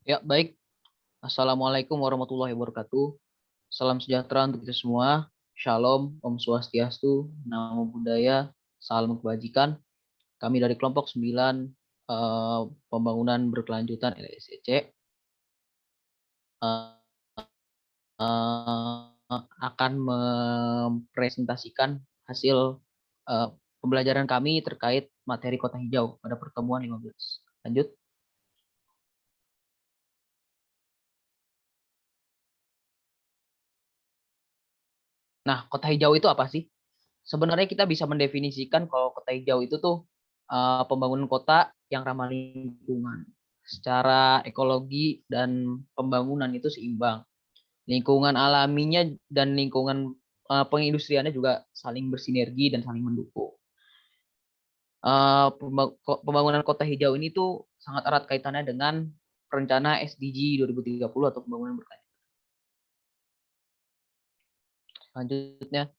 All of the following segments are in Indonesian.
Ya, baik. Assalamualaikum warahmatullahi wabarakatuh. Salam sejahtera untuk kita semua. Shalom, Om Swastiastu, Namo Buddhaya, Salam Kebajikan. Kami dari kelompok 9 Pembangunan Berkelanjutan LSC akan mempresentasikan hasil pembelajaran kami terkait materi kota hijau pada pertemuan 15. Lanjut. Nah, kota hijau itu apa sih? Sebenarnya kita bisa mendefinisikan kalau kota hijau itu tuh pembangunan kota yang ramah lingkungan. Secara ekologi dan pembangunan itu seimbang. Lingkungan alaminya dan lingkungan pengindustriannya juga saling bersinergi dan saling mendukung. Pembangunan kota hijau ini tuh sangat erat kaitannya dengan rencana SDG 2030 atau pembangunan berkelanjutan. Selanjutnya,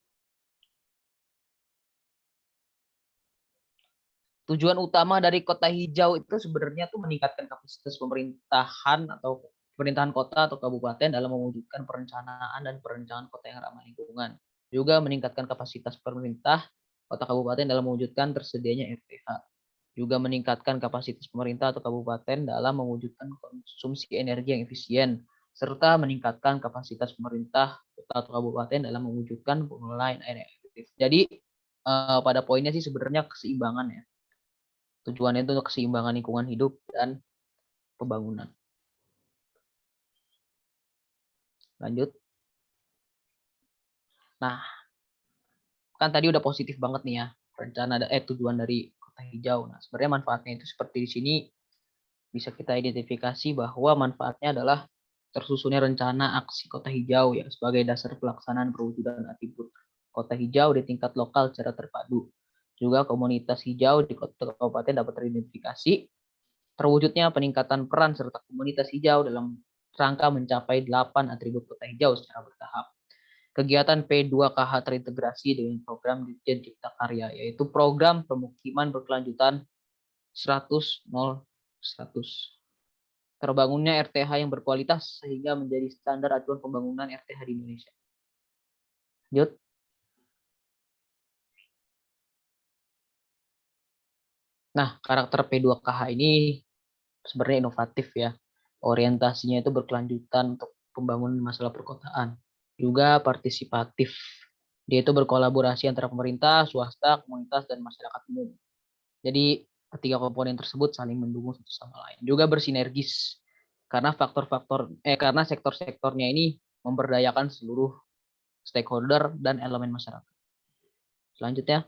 tujuan utama dari kota hijau itu sebenarnya tuh meningkatkan kapasitas pemerintahan atau pemerintahan kota atau kabupaten dalam mewujudkan perencanaan dan perencanaan kota yang ramah lingkungan. Juga meningkatkan kapasitas pemerintah kota kabupaten dalam mewujudkan tersedianya RTH. Juga meningkatkan kapasitas pemerintah atau kabupaten dalam mewujudkan konsumsi energi yang efisien, serta meningkatkan kapasitas pemerintah kota atau kabupaten dalam mewujudkan pengelolaan air yang efektif. Jadi pada poinnya sih sebenarnya keseimbangan ya. Tujuannya itu untuk keseimbangan lingkungan hidup dan pembangunan. Lanjut. Nah, kan tadi udah positif banget nih ya rencana tujuan dari kota hijau. Nah, sebenarnya manfaatnya itu seperti di sini bisa kita identifikasi bahwa manfaatnya adalah tersusunnya rencana aksi kota hijau ya sebagai dasar pelaksanaan perwujudan atribut kota hijau di tingkat lokal secara terpadu. Juga komunitas hijau di kota kabupaten dapat teridentifikasi. Terwujudnya peningkatan peran serta komunitas hijau dalam rangka mencapai 8 atribut kota hijau secara bertahap. Kegiatan P2KH terintegrasi dengan program Dirjen Cipta Karya, yaitu program pemukiman berkelanjutan 100-0-100. Terbangunnya RTH yang berkualitas sehingga menjadi standar acuan pembangunan RTH di Indonesia. Lanjut. Nah, karakter P2KH ini sebenarnya inovatif ya. Orientasinya itu berkelanjutan untuk pembangunan masalah perkotaan. Juga partisipatif. Dia itu berkolaborasi antara pemerintah, swasta, komunitas, dan masyarakat umum. Jadi ketiga komponen tersebut saling mendukung satu sama lain. Juga bersinergis karena karena sektor-sektornya ini memberdayakan seluruh stakeholder dan elemen masyarakat. Selanjutnya,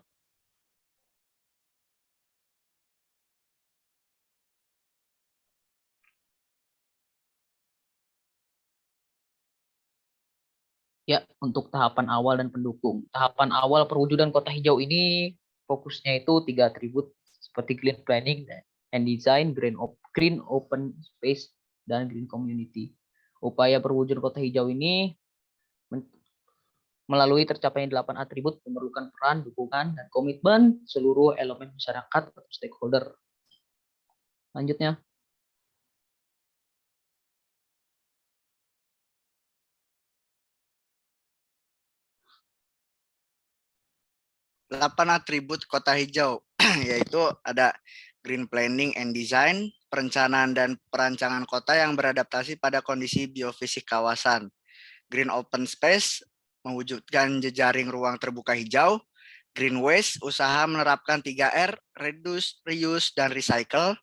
ya untuk tahapan awal dan pendukung. Tahapan awal perwujudan kota hijau ini fokusnya itu 3 atribut seperti green planning and design, green open space, dan green community. Upaya perwujudan kota hijau ini melalui tercapainya 8 atribut memerlukan peran, dukungan, dan komitmen seluruh elemen masyarakat atau stakeholder. Lanjutnya, 8 atribut kota hijau, yaitu ada green planning and design, perencanaan dan perancangan kota yang beradaptasi pada kondisi biofisik kawasan. Green open space, mewujudkan jejaring ruang terbuka hijau. Green waste, usaha menerapkan 3R, reduce, reuse, dan recycle.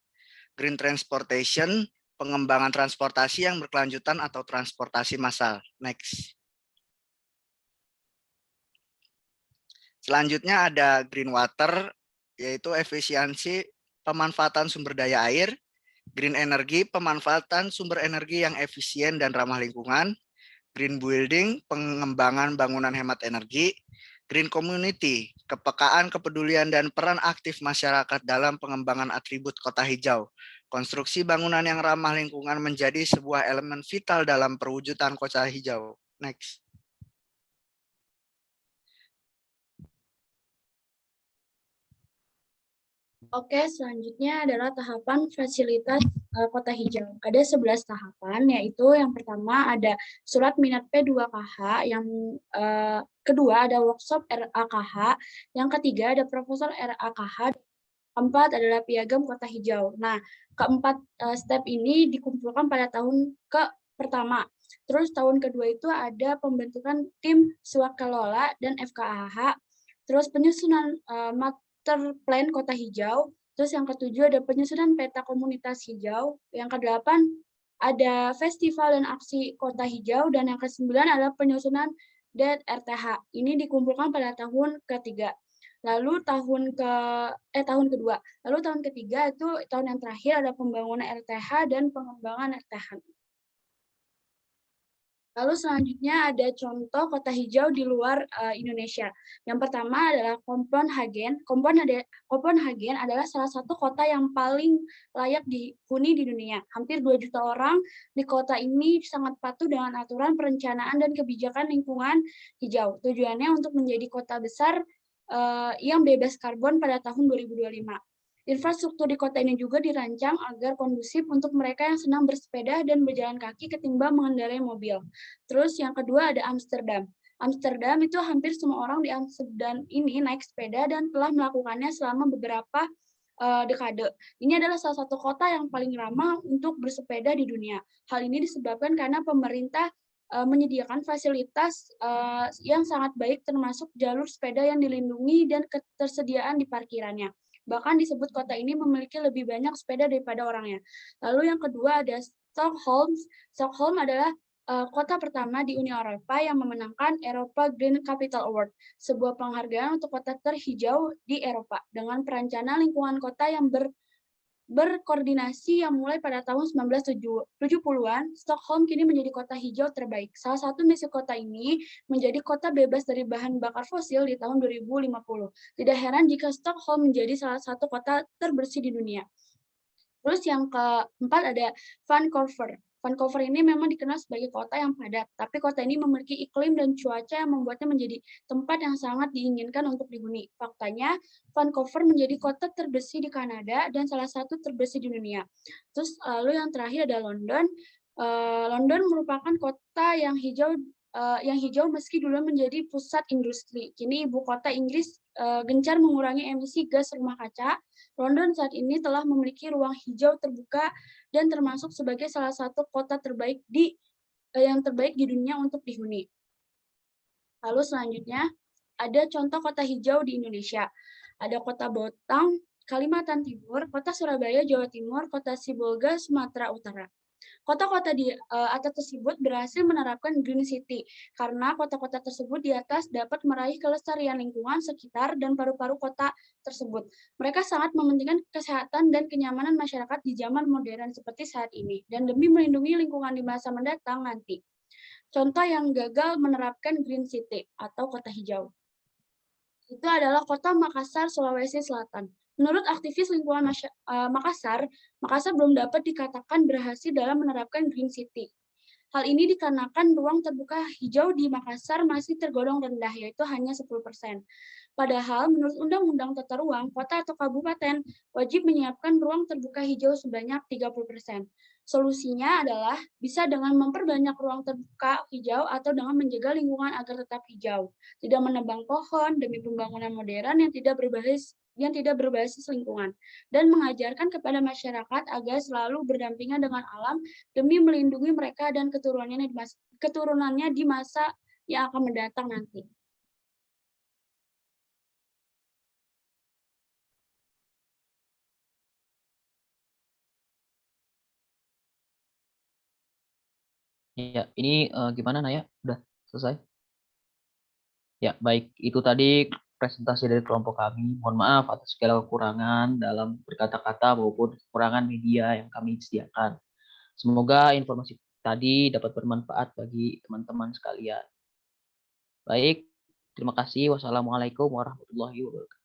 Green transportation, pengembangan transportasi yang berkelanjutan atau transportasi massal. Next. Selanjutnya ada green water, yaitu efisiensi pemanfaatan sumber daya air. Green energy, pemanfaatan sumber energi yang efisien dan ramah lingkungan. Green building, pengembangan bangunan hemat energi. Green community, kepekaan, kepedulian, dan peran aktif masyarakat dalam pengembangan atribut kota hijau. Konstruksi bangunan yang ramah lingkungan menjadi sebuah elemen vital dalam perwujudan kota hijau. Next. Oke, selanjutnya adalah tahapan fasilitas kota hijau. Ada 11 tahapan, yaitu yang pertama ada surat minat P2KH, yang kedua ada workshop RAKH, yang ketiga ada proposal RAKH, keempat adalah piagam kota hijau. Nah, keempat step ini dikumpulkan pada tahun pertama. Terus tahun kedua itu ada pembentukan tim swakalola dan FKAH, terus penyusunan master plan kota hijau, terus yang ketujuh ada penyusunan peta komunitas hijau, yang kedelapan ada festival dan aksi kota hijau, dan yang kesembilan adalah penyusunan DET RTH. Ini dikumpulkan pada tahun ketiga. Lalu tahun kedua. Lalu tahun ketiga itu tahun yang terakhir ada pembangunan RTH dan pengembangan RTH. Lalu selanjutnya ada contoh kota hijau di luar Indonesia. Yang pertama adalah Copenhagen. Copenhagen adalah salah satu kota yang paling layak dihuni di dunia. Hampir 2 juta orang di kota ini sangat patuh dengan aturan perencanaan dan kebijakan lingkungan hijau. Tujuannya untuk menjadi kota besar yang bebas karbon pada tahun 2025. Infrastruktur di kota ini juga dirancang agar kondusif untuk mereka yang senang bersepeda dan berjalan kaki ketimbang mengendarai mobil. Terus yang kedua ada Amsterdam. Amsterdam itu hampir semua orang di Amsterdam ini naik sepeda dan telah melakukannya selama beberapa dekade. Ini adalah salah satu kota yang paling ramah untuk bersepeda di dunia. Hal ini disebabkan karena pemerintah menyediakan fasilitas yang sangat baik, termasuk jalur sepeda yang dilindungi dan ketersediaan di parkirannya. Bahkan disebut kota ini memiliki lebih banyak sepeda daripada orangnya. Lalu yang kedua ada Stockholm. Stockholm adalah kota pertama di Uni Eropa yang memenangkan Eropa Green Capital Award, sebuah penghargaan untuk kota terhijau di Eropa dengan perencanaan lingkungan kota yang berkoordinasi yang mulai pada tahun 1970-an, Stockholm kini menjadi kota hijau terbaik. Salah satu misi kota ini menjadi kota bebas dari bahan bakar fosil di tahun 2050. Tidak heran jika Stockholm menjadi salah satu kota terbersih di dunia. Terus yang keempat ada Vancouver. Vancouver ini memang dikenal sebagai kota yang padat, tapi kota ini memiliki iklim dan cuaca yang membuatnya menjadi tempat yang sangat diinginkan untuk dihuni. Faktanya, Vancouver menjadi kota terbersih di Kanada dan salah satu terbersih di dunia. Terus lalu yang terakhir ada London. London merupakan kota yang hijau meski dulu menjadi pusat industri. Kini ibu kota Inggris gencar mengurangi emisi gas rumah kaca. London saat ini telah memiliki ruang hijau terbuka dan termasuk sebagai salah satu kota terbaik yang terbaik di dunia untuk dihuni. Lalu selanjutnya ada contoh kota hijau di Indonesia. Ada kota Batam, Kalimantan Timur, kota Surabaya, Jawa Timur, kota Sibolga, Sumatera Utara. Kota-kota di atas tersebut berhasil menerapkan Green City karena kota-kota tersebut di atas dapat meraih kelestarian lingkungan sekitar dan paru-paru kota tersebut. Mereka sangat mementingkan kesehatan dan kenyamanan masyarakat di zaman modern seperti saat ini dan demi melindungi lingkungan di masa mendatang nanti. Contoh yang gagal menerapkan Green City atau kota hijau itu adalah kota Makassar, Sulawesi Selatan. Menurut aktivis lingkungan Makassar belum dapat dikatakan berhasil dalam menerapkan Green City. Hal ini dikarenakan ruang terbuka hijau di Makassar masih tergolong rendah, yaitu hanya 10%. Padahal menurut Undang-Undang Tata Ruang, kota atau kabupaten wajib menyiapkan ruang terbuka hijau sebanyak 30%. Solusinya adalah bisa dengan memperbanyak ruang terbuka hijau atau dengan menjaga lingkungan agar tetap hijau, tidak menebang pohon demi pembangunan modern yang tidak berbasis lingkungan, dan mengajarkan kepada masyarakat agar selalu berdampingan dengan alam demi melindungi mereka dan keturunannya di masa yang akan mendatang nanti. Ya, ini gimana Naya? Udah selesai? Ya, baik. Itu tadi presentasi dari kelompok kami. Mohon maaf atas segala kekurangan dalam berkata-kata maupun kekurangan media yang kami sediakan. Semoga informasi tadi dapat bermanfaat bagi teman-teman sekalian. Baik, terima kasih. Wassalamualaikum warahmatullahi wabarakatuh.